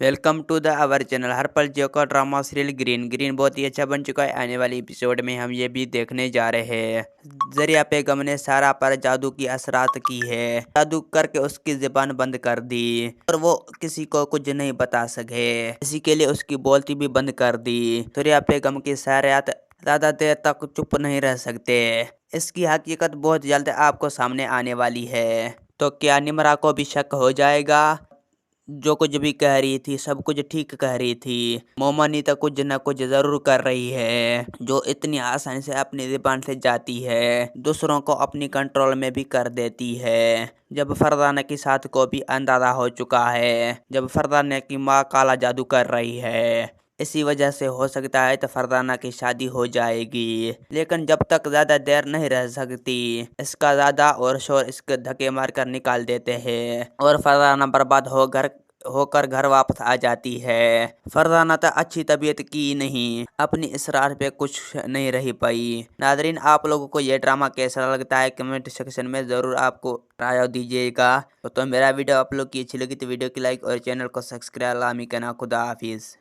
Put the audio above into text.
Welcome to the our channel. हर पल जियो का ड्रामा सीरियल ग्रीन बहुत ही अच्छा बन चुका है। आने वाली एपिसोड में हम ये भी देखने जा रहे हैं। जरिया बेगम ने सारा पर जादू की असरात की है। जादू करके उसकी जुबान बंद कर दी और वो किसी को कुछ नहीं बता सके। इसी के लिए उसकी बोलती भी बंद कर दी। जरिया बेगम की सारियात ज्यादा देर तक चुप नहीं रह सकते। इसकी हकीकत बहुत जल्द आपको सामने आने वाली है। तो क्या निमरा को भी शक हो जाएगा? जो कुछ भी कह रही थी सब कुछ ठीक कह रही थी। मोमनी तो कुछ न कुछ जरूर कर रही है, जो इतनी आसानी से अपनी जुबान से जाती है, दूसरों को अपनी कंट्रोल में भी कर देती है। जब फरदाना की साथ को भी अंदाजा हो चुका है, जब फरदाना की माँ काला जादू कर रही है, इसी वजह से हो सकता है तो फरदाना की शादी हो जाएगी। लेकिन जब तक ज्यादा देर नहीं रह सकती। इसका दादा और शोर इसके धक्के मार कर निकाल देते हैं और फरदाना बर्बाद होकर घर वापस आ जाती है। फरदाना तो अच्छी तबीयत की नहीं, अपनी इसरार पे कुछ नहीं रही पाई। नादरीन, आप लोगों को ये ड्रामा कैसा लगता है कमेंट सेक्शन में जरूर आपको राय दीजिएगा। तो मेरा वीडियो आप लोग की अच्छी लगी तो वीडियो की लाइक और चैनल को सब्सक्राइब लामी करना। खुदा हाफिज।